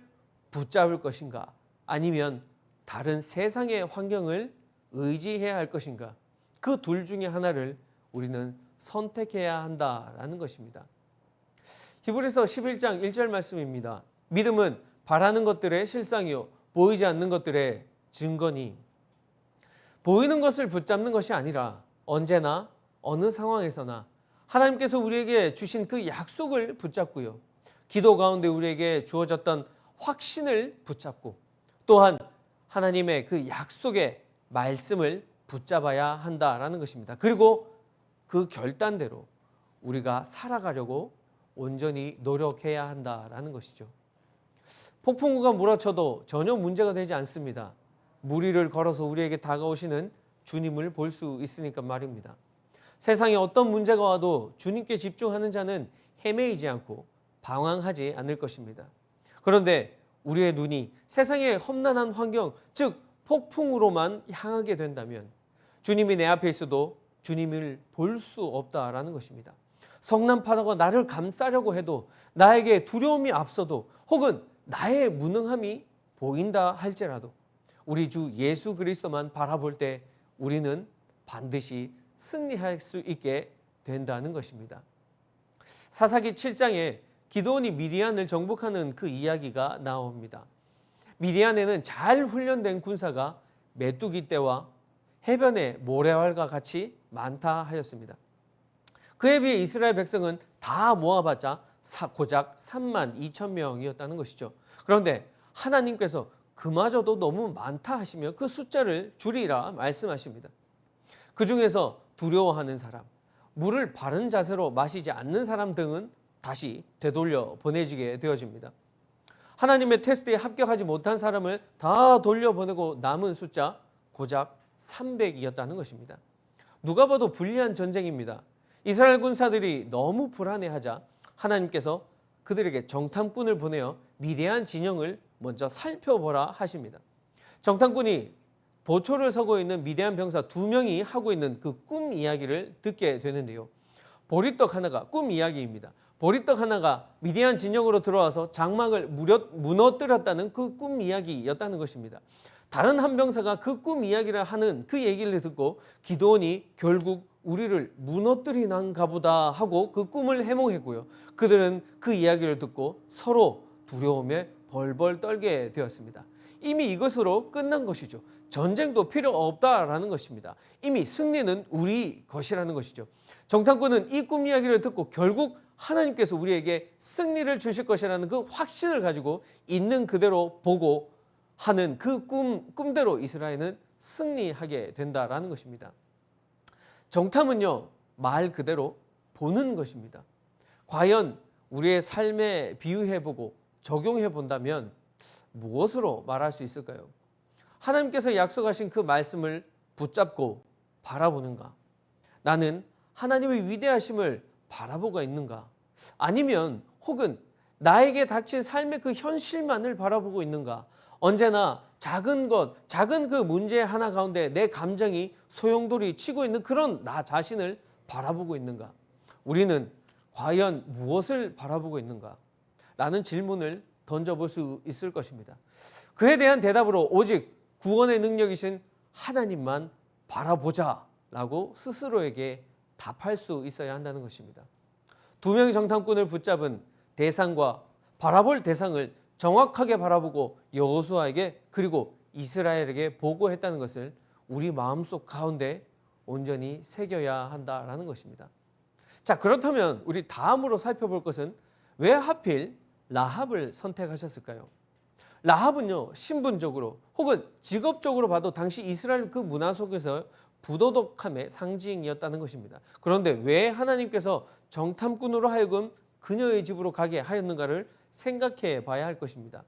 붙잡을 것인가 아니면 다른 세상의 환경을 의지해야 할 것인가, 그 둘 중에 하나를 우리는 선택해야 한다라는 것입니다. 히브리서 11장 1절 말씀입니다. 믿음은 바라는 것들의 실상이요 보이지 않는 것들의 증거니. 보이는 것을 붙잡는 것이 아니라 언제나 어느 상황에서나 하나님께서 우리에게 주신 그 약속을 붙잡고요, 기도 가운데 우리에게 주어졌던 확신을 붙잡고 또한 하나님의 그 약속의 말씀을 붙잡아야 한다라는 것입니다. 그리고 그 결단대로 우리가 살아가려고 온전히 노력해야 한다라는 것이죠. 폭풍우가 몰아쳐도 전혀 문제가 되지 않습니다. 물 위를 걸어서 우리에게 다가오시는 주님을 볼 수 있으니까 말입니다. 세상에 어떤 문제가 와도 주님께 집중하는 자는 헤매이지 않고 방황하지 않을 것입니다. 그런데 우리의 눈이 세상의 험난한 환경, 즉 폭풍으로만 향하게 된다면 주님이 내 앞에 있어도 주님을 볼 수 없다라는 것입니다. 성난파도가 나를 감싸려고 해도 나에게 두려움이 앞서도 혹은 나의 무능함이 보인다 할지라도 우리 주 예수 그리스도만 바라볼 때 우리는 반드시 승리할 수 있게 된다는 것입니다. 사사기 7장에 기드온이 미디안을 정복하는 그 이야기가 나옵니다. 미디안에는 잘 훈련된 군사가 메뚜기 떼와 해변의 모래알과 같이 많다 하였습니다. 그에 비해 이스라엘 백성은 다 모아봤자 고작 3만 2천 명이었다는 것이죠. 그런데 하나님께서 그마저도 너무 많다 하시며 그 숫자를 줄이라 말씀하십니다. 그 중에서 두려워하는 사람, 물을 바른 자세로 마시지 않는 사람 등은 다시 되돌려 보내지게 되어집니다. 하나님의 테스트에 합격하지 못한 사람을 다 돌려보내고 남은 숫자 고작 300이었다는 것입니다. 누가 봐도 불리한 전쟁입니다. 이스라엘 군사들이 너무 불안해하자 하나님께서 그들에게 정탐꾼을 보내어 미디안 진영을 먼저 살펴보라 하십니다. 정탐꾼이 보초를 서고 있는 미디안 병사 2명이 하고 있는 그 꿈 이야기를 듣게 되는데요. 보리떡 하나가 꿈 이야기입니다. 보리떡 하나가 미디안 진영으로 들어와서 장막을 무너뜨렸다는 그 꿈 이야기였다는 것입니다. 다른 한 병사가 그 꿈 이야기를 하는 그 얘기를 듣고 기드온이 결국 우리를 무너뜨리는가 보다 하고 그 꿈을 해몽했고요. 그들은 그 이야기를 듣고 서로 두려움에 벌벌 떨게 되었습니다. 이미 이것으로 끝난 것이죠. 전쟁도 필요 없다라는 것입니다. 이미 승리는 우리 것이라는 것이죠. 정탐꾼은 이 꿈 이야기를 듣고 결국 하나님께서 우리에게 승리를 주실 것이라는 그 확신을 가지고 있는 그대로 보고 하는 그 꿈대로 이스라엘은 승리하게 된다라는 것입니다. 정탐은요, 말 그대로 보는 것입니다. 과연 우리의 삶에 비유해보고 적용해본다면 무엇으로 말할 수 있을까요? 하나님께서 약속하신 그 말씀을 붙잡고 바라보는가? 나는 하나님의 위대하심을 바라보고 있는가? 아니면 혹은 나에게 닥친 삶의 그 현실만을 바라보고 있는가? 언제나 작은 그 문제 하나 가운데 내 감정이 소용돌이 치고 있는 그런 나 자신을 바라보고 있는가? 우리는 과연 무엇을 바라보고 있는가? 라는 질문을 던져볼 수 있을 것입니다. 그에 대한 대답으로 오직 구원의 능력이신 하나님만 바라보자 라고 스스로에게 답할 수 있어야 한다는 것입니다. 2명의 정탐꾼을 붙잡은 대상과 바라볼 대상을 정확하게 바라보고 여호수아에게 그리고 이스라엘에게 보고했다는 것을 우리 마음속 가운데 온전히 새겨야 한다라는 것입니다. 자, 그렇다면 우리 다음으로 살펴볼 것은 왜 하필 라합을 선택하셨을까요? 라합은요, 신분적으로 혹은 직업적으로 봐도 당시 이스라엘 그 문화 속에서 부도덕함의 상징이었다는 것입니다. 그런데 왜 하나님께서 정탐꾼으로 하여금 그녀의 집으로 가게 하였는가를 생각해 봐야 할 것입니다.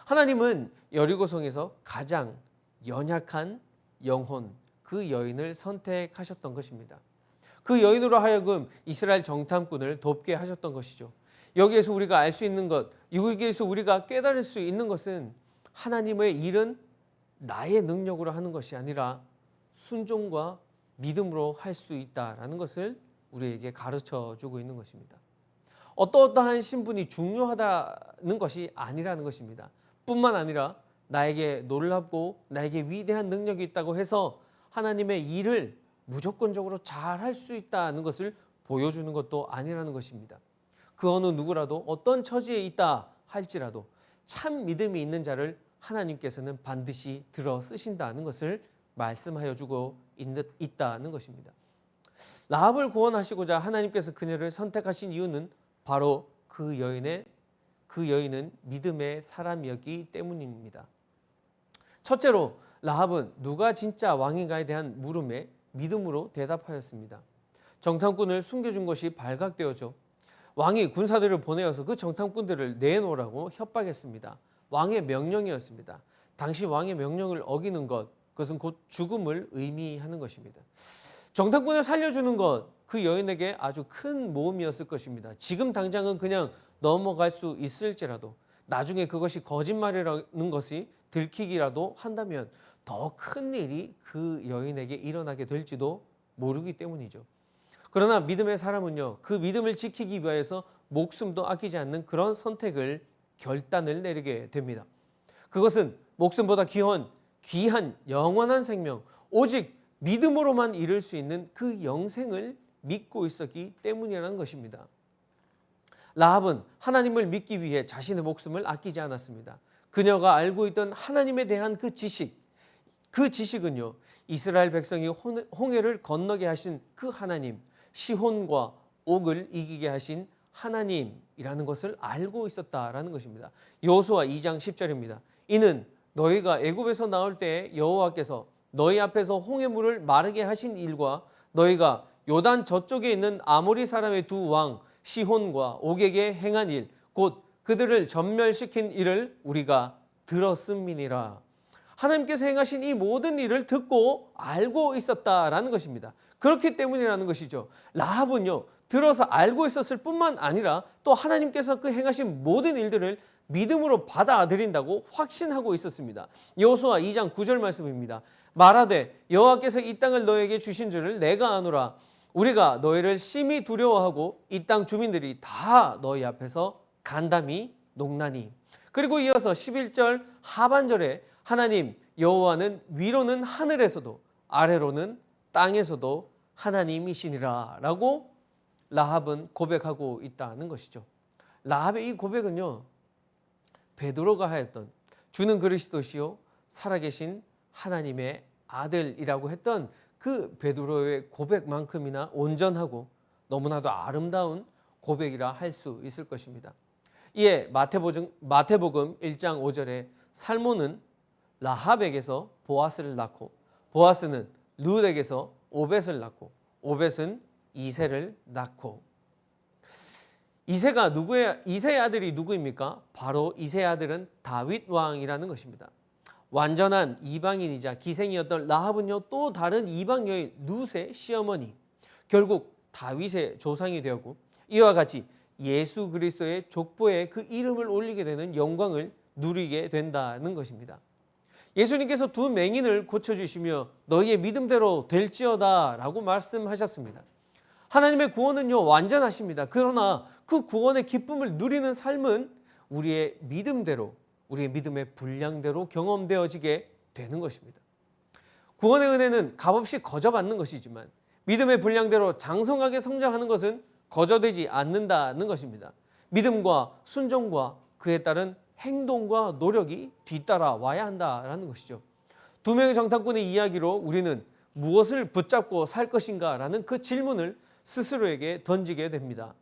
하나님은 여리고성에서 가장 연약한 영혼, 그 여인을 선택하셨던 것입니다. 그 여인으로 하여금 이스라엘 정탐꾼을 돕게 하셨던 것이죠. 여기에서 우리가 알 수 있는 것, 여기에서 우리가 깨달을 수 있는 것은 하나님의 일은 나의 능력으로 하는 것이 아니라 순종과 믿음으로 할 수 있다라는 것을 우리에게 가르쳐 주고 있는 것입니다. 어떠한 신분이 중요하다는 것이 아니라는 것입니다. 뿐만 아니라 나에게 놀랍고 나에게 위대한 능력이 있다고 해서 하나님의 일을 무조건적으로 잘 할 수 있다는 것을 보여주는 것도 아니라는 것입니다. 그 어느 누구라도 어떤 처지에 있다 할지라도 참 믿음이 있는 자를 하나님께서는 반드시 들어 쓰신다는 것을 말씀하여 주고 있다는 것입니다. 라합을 구원하시고자 하나님께서 그녀를 선택하신 이유는 바로 그 여인은 믿음의 사람이었기 때문입니다. 첫째로 라합은 누가 진짜 왕인가에 대한 물음에 믿음으로 대답하였습니다. 정탐꾼을 숨겨준 것이 발각되었죠. 왕이 군사들을 보내어서 그 정탐꾼들을 내놓으라고 협박했습니다. 왕의 명령이었습니다. 당시 왕의 명령을 어기는 것, 그것은 곧 죽음을 의미하는 것입니다. 정탐꾼을 살려주는 것, 그 여인에게 아주 큰 모험이었을 것입니다. 지금 당장은 그냥 넘어갈 수 있을지라도 나중에 그것이 거짓말이라는 것이 들키기라도 한다면 더 큰 일이 그 여인에게 일어나게 될지도 모르기 때문이죠. 그러나 믿음의 사람은요, 그 믿음을 지키기 위해서 목숨도 아끼지 않는 그런 결단을 내리게 됩니다. 그것은 목숨보다 귀한 영원한 생명, 오직 믿음으로만 이룰 수 있는 그 영생을 믿고 있었기 때문이라는 것입니다. 라합은 하나님을 믿기 위해 자신의 목숨을 아끼지 않았습니다. 그녀가 알고 있던 하나님에 대한 그 지식은요, 이스라엘 백성이 홍해를 건너게 하신 그 하나님, 시혼과 옥을 이기게 하신 하나님이라는 것을 알고 있었다라는 것입니다. 여호수아 2장 10절입니다. 이는 너희가 애굽에서 나올 때 여호와께서 너희 앞에서 홍해물을 마르게 하신 일과 너희가 요단 저쪽에 있는 아모리 사람의 두 왕 시혼과 옥에게 행한 일, 곧 그들을 전멸시킨 일을 우리가 들었음이니라. 하나님께서 행하신 이 모든 일을 듣고 알고 있었다라는 것입니다. 그렇기 때문이라는 것이죠. 라합은요, 들어서 알고 있었을 뿐만 아니라 또 하나님께서 그 행하신 모든 일들을 믿음으로 받아들인다고 확신하고 있었습니다. 여호수아 2장 9절 말씀입니다. 말하되 여호와께서 이 땅을 너에게 주신 줄을 내가 아노라. 우리가 너희를 심히 두려워하고 이 땅 주민들이 다 너희 앞에서 간담이 녹나니. 그리고 이어서 11절 하반절에 하나님 여호와는 위로는 하늘에서도 아래로는 땅에서도 하나님이시니라 라고 라합은 고백하고 있다는 것이죠. 라합의 이 고백은요, 베드로가 하였던 주는 그리스도시요 살아계신 하나님의 아들이라고 했던 그 베드로의 고백만큼이나 온전하고 너무나도 아름다운 고백이라 할 수 있을 것입니다. 이에 마태복음 1장 5절에 살몬은 라합에게서 보아스를 낳고 보아스는 룻에게서 오벳을 낳고 오벳은 이새를 낳고. 이새의 아들이 누구입니까? 바로 이새의 아들은 다윗 왕이라는 것입니다. 완전한 이방인이자 기생이었던 라합은요, 또 다른 이방 여인 룻의 시어머니, 결국 다윗의 조상이 되었고 이와 같이 예수 그리스도의 족보에 그 이름을 올리게 되는 영광을 누리게 된다는 것입니다. 예수님께서 두 맹인을 고쳐주시며 너희의 믿음대로 될지어다 라고 말씀하셨습니다. 하나님의 구원은요, 완전하십니다. 그러나 그 구원의 기쁨을 누리는 삶은 우리의 믿음대로, 우리의 믿음의 분량대로 경험되어지게 되는 것입니다. 구원의 은혜는 값없이 거저받는 것이지만 믿음의 분량대로 장성하게 성장하는 것은 거저되지 않는다는 것입니다. 믿음과 순종과 그에 따른 행동과 노력이 뒤따라와야 한다는 것이죠. 두 명의 정탐꾼의 이야기로 우리는 무엇을 붙잡고 살 것인가 라는 그 질문을 스스로에게 던지게 됩니다.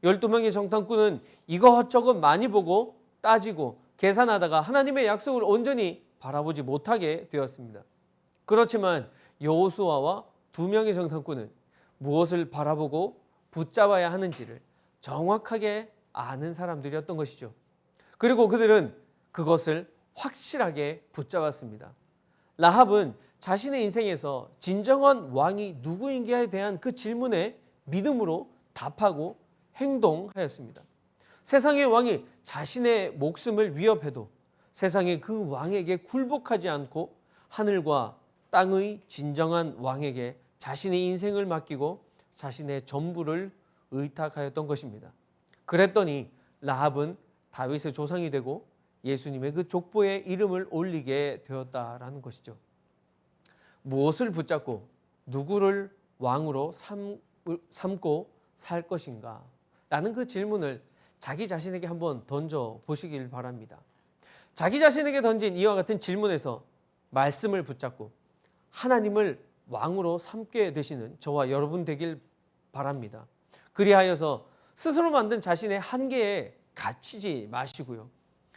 12명의 정탐꾼은 이것저것 많이 보고 따지고 계산하다가 하나님의 약속을 온전히 바라보지 못하게 되었습니다. 그렇지만 여호수아와 2명의 정탐꾼은 무엇을 바라보고 붙잡아야 하는지를 정확하게 아는 사람들이었던 것이죠. 그리고 그들은 그것을 확실하게 붙잡았습니다. 라합은 자신의 인생에서 진정한 왕이 누구인가에 대한 그 질문에 믿음으로 답하고 행동하였습니다. 세상의 왕이 자신의 목숨을 위협해도 세상의 그 왕에게 굴복하지 않고 하늘과 땅의 진정한 왕에게 자신의 인생을 맡기고 자신의 전부를 의탁하였던 것입니다. 그랬더니 라합은 다윗의 조상이 되고 예수님의 그 족보에 이름을 올리게 되었다라는 것이죠. 무엇을 붙잡고 누구를 왕으로 삼고 살 것인가? 라는 그 질문을 자기 자신에게 한번 던져 보시길 바랍니다. 자기 자신에게 던진 이와 같은 질문에서 말씀을 붙잡고 하나님을 왕으로 삼게 되시는 저와 여러분 되길 바랍니다. 그리하여서 스스로 만든 자신의 한계에 갇히지 마시고요.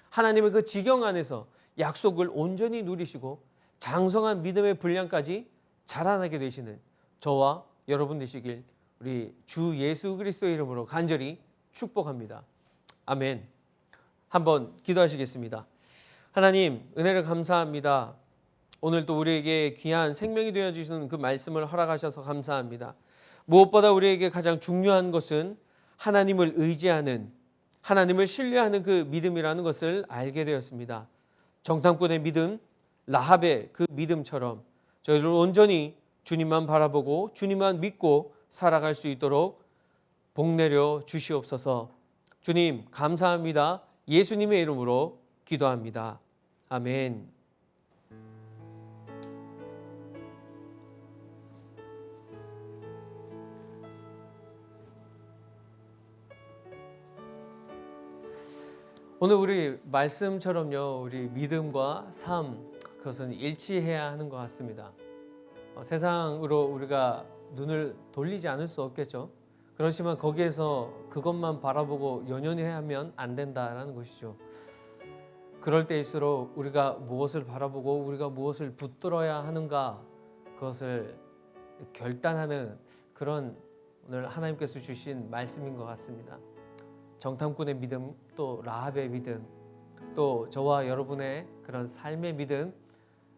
하나님의 그 지경 안에서 약속을 온전히 누리시고 장성한 믿음의 분량까지 자라나게 되시는 저와 여러분 되시길 우리 주 예수 그리스도의 이름으로 간절히 축복합니다. 아멘. 한번 기도하시겠습니다. 하나님, 은혜를 감사합니다. 오늘 또 우리에게 귀한 생명이 되어주시는 그 말씀을 허락하셔서 감사합니다. 무엇보다 우리에게 가장 중요한 것은 하나님을 의지하는, 하나님을 신뢰하는 그 믿음이라는 것을 알게 되었습니다. 정탐꾼의 믿음, 라합의 그 믿음처럼 저희를 온전히 주님만 바라보고 주님만 믿고 살아갈 수 있도록 복내려 주시옵소서. 주님 감사합니다. 예수님의 이름으로 기도합니다. 아멘. 오늘 우리 말씀처럼요, 우리 믿음과 삶, 그것은 일치해야 하는 것 같습니다. 세상으로 우리가 눈을 돌리지 않을 수 없겠죠. 그렇지만 거기에서 그것만 바라보고 연연히 하면 안 된다라는 것이죠. 그럴 때일수록 우리가 무엇을 바라보고 우리가 무엇을 붙들어야 하는가, 그것을 결단하는 그런 오늘 하나님께서 주신 말씀인 것 같습니다. 정탐꾼의 믿음, 또 라합의 믿음, 또 저와 여러분의 그런 삶의 믿음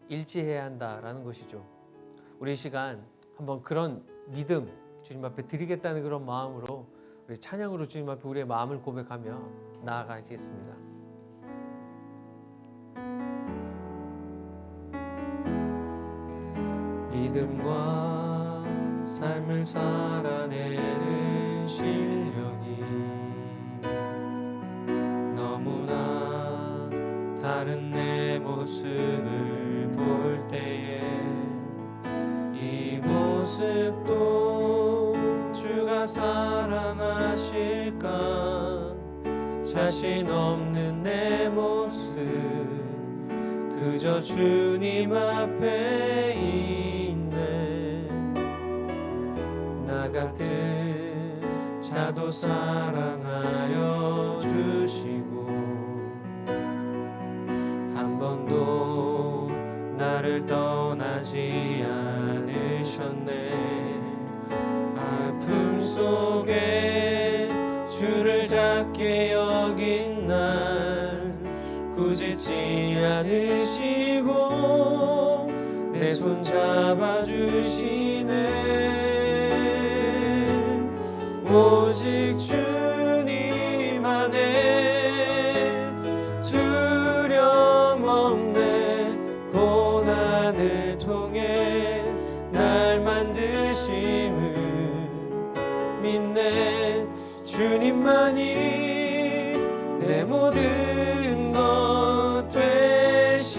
일치해야 한다라는 것이죠. 우리 이 시간 한번 그런 믿음 주님 앞에 드리겠다는 그런 마음으로 우리 찬양으로 주님 앞에 우리의 마음을 고백하며 나아가겠습니다. 믿음과 삶을 살아내는 실력이 너무나 다른 내 모습을 볼 때에 이 모습도 주가 사랑하실까 자신 없는 내 모습 그저 주님 앞에 있네 나 같은 자도 사랑하여 주시고 한 번도 나를 떠나지 않으셨네 아픔 속에 주를 작게 여긴 날 꾸짖지 않으시고 내 손 잡아주시네 오직 주님 안에 두려움 없네 고난을 통해 날 만드심을 믿네 주님만이 내 모든 것 되시네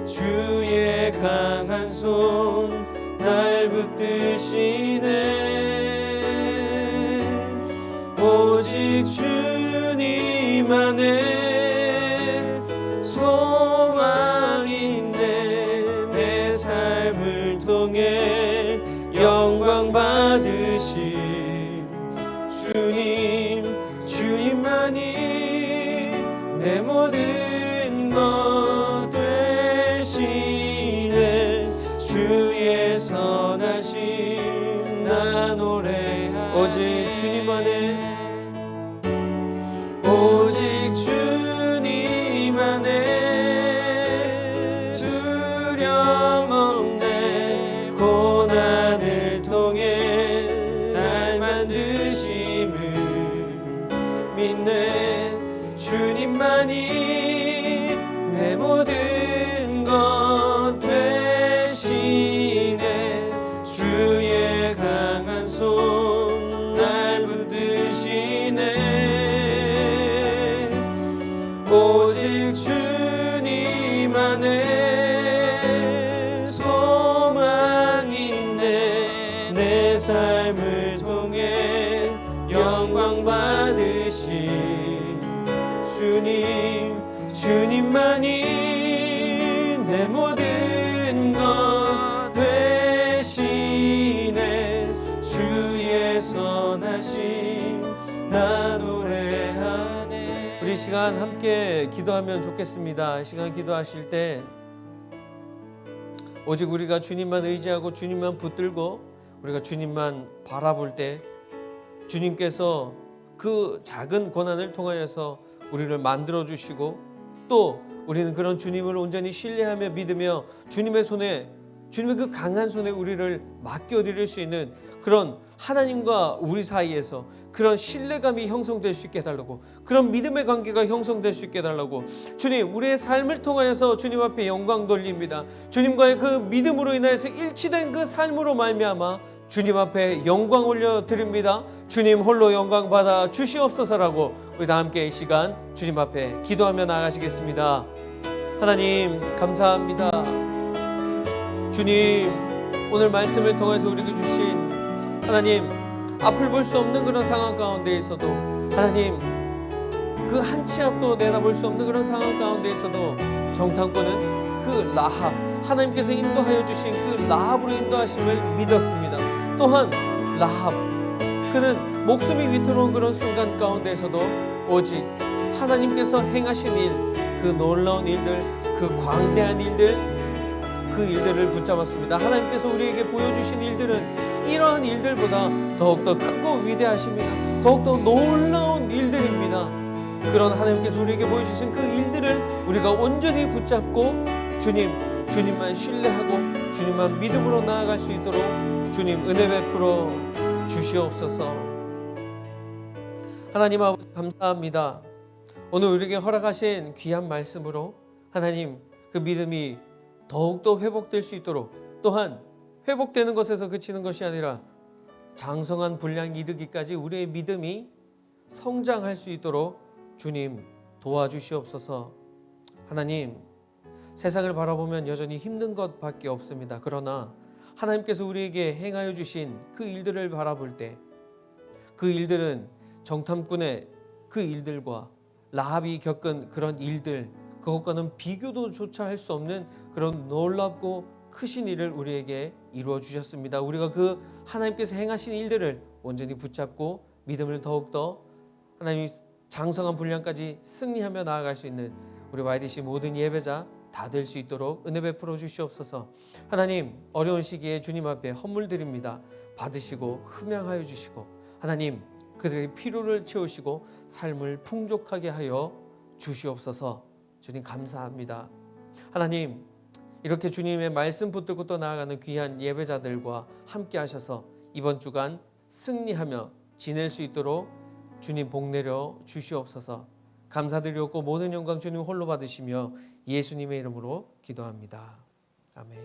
주의 강한 손 날 붙드시네 오직 주님 안에 소망이 있네 내 삶을 통해 영광 받으신 주님만이 내 모든 것 되시네 주의 선하심 나 노래하네 오직 주님 안에 오직 주님 안에 두려움 없네 고난을 통해 날 만드심을 믿네 주님만이 내 모든 것 되시네 주의 강한 손 날 붙드시네 오직 주님 안에 소망이 있네 내 삶을 통해 영광 받으신 주님만이 내 모든 것 되시네 주의 선하심 나 노래하네 우리 시간 함께 기도하면 좋겠습니다. 시간 기도하실 때 오직 우리가 주님만 의지하고 주님만 붙들고 우리가 주님만 바라볼 때 주님께서 그 작은 고난을 통하여서 우리를 만들어 주시고 또 우리는 그런 주님을 온전히 신뢰하며 믿으며 주님의 손에 주님의 그 강한 손에 우리를 맡겨드릴 수 있는 그런 하나님과 우리 사이에서 그런 신뢰감이 형성될 수 있게 해달라고 그런 믿음의 관계가 형성될 수 있게 해달라고 주님 우리의 삶을 통하여서 주님 앞에 영광 돌립니다. 주님과의 그 믿음으로 인하여서 일치된 그 삶으로 말미암아 주님 앞에 영광 올려드립니다. 주님 홀로 영광 받아 주시옵소서라고 우리 다 함께 이 시간 주님 앞에 기도하며 나가시겠습니다. 하나님 감사합니다. 주님 오늘 말씀을 통해서 우리에게 주신 하나님 앞을 볼 수 없는 그런 상황 가운데에서도 하나님 그 한 치 앞도 내다볼 수 없는 그런 상황 가운데에서도 정탐꾼은 그 라합 하나님께서 인도하여 주신 그 라합으로 인도하심을 믿었습니다. 또한 라합 그는 목숨이 위태로운 그런 순간 가운데에서도 오직 하나님께서 행하신 일 그 놀라운 일들 그 광대한 일들 그 일들을 붙잡았습니다. 하나님께서 우리에게 보여주신 일들은 이러한 일들보다 더욱더 크고 위대하십니다. 더욱더 놀라운 일들입니다. 그런 하나님께서 우리에게 보여주신 그 일들을 우리가 온전히 붙잡고 주님만 신뢰하고 주님만 믿음으로 나아갈 수 있도록 주님 은혜 베풀어 주시옵소서. 하나님 아버지 감사합니다. 오늘 우리에게 허락하신 귀한 말씀으로 하나님 그 믿음이 더욱더 회복될 수 있도록 또한 회복되는 것에서 그치는 것이 아니라 장성한 분량에 이르기까지 우리의 믿음이 성장할 수 있도록 주님 도와주시옵소서. 하나님, 세상을 바라보면 여전히 힘든 것밖에 없습니다. 그러나 하나님께서 우리에게 행하여 주신 그 일들을 바라볼 때 그 일들은 정탐꾼의 그 일들과 라합이 겪은 그런 일들, 그것과는 비교도조차 할 수 없는 그런 놀랍고 크신 일을 우리에게 이루어 주셨습니다. 우리가 그 하나님께서 행하신 일들을 온전히 붙잡고 믿음을 더욱더 하나님이 장성한 분량까지 승리하며 나아갈 수 있는 우리 YDC 모든 예배자 다 될 수 있도록 은혜 베풀어 주시옵소서. 하나님, 어려운 시기에 주님 앞에 헌물드립니다. 받으시고 흠양하여 주시고 하나님, 그들의 필요를 채우시고 삶을 풍족하게 하여 주시옵소서. 주님 감사합니다. 하나님, 이렇게 주님의 말씀 붙들고 또 나아가는 귀한 예배자들과 함께 하셔서 이번 주간 승리하며 지낼 수 있도록 주님 복 내려 주시옵소서. 감사드리옵고 모든 영광 주님 홀로 받으시며 예수님의 이름으로 기도합니다. 아멘.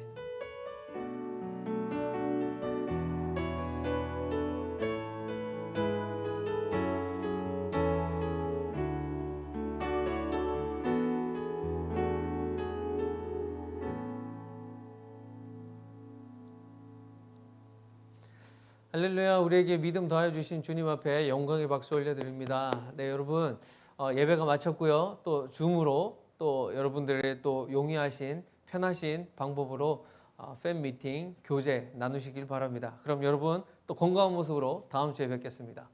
할렐루야. 우리에게 믿음 더하여 주신 주님 앞에 영광의 박수 올려드립니다. 네, 여러분 예배가 마쳤고요. 또 줌으로 또 여러분들의 또 용이하신 편하신 방법으로 팬 미팅 교제 나누시길 바랍니다. 그럼 여러분 또 건강한 모습으로 다음 주에 뵙겠습니다.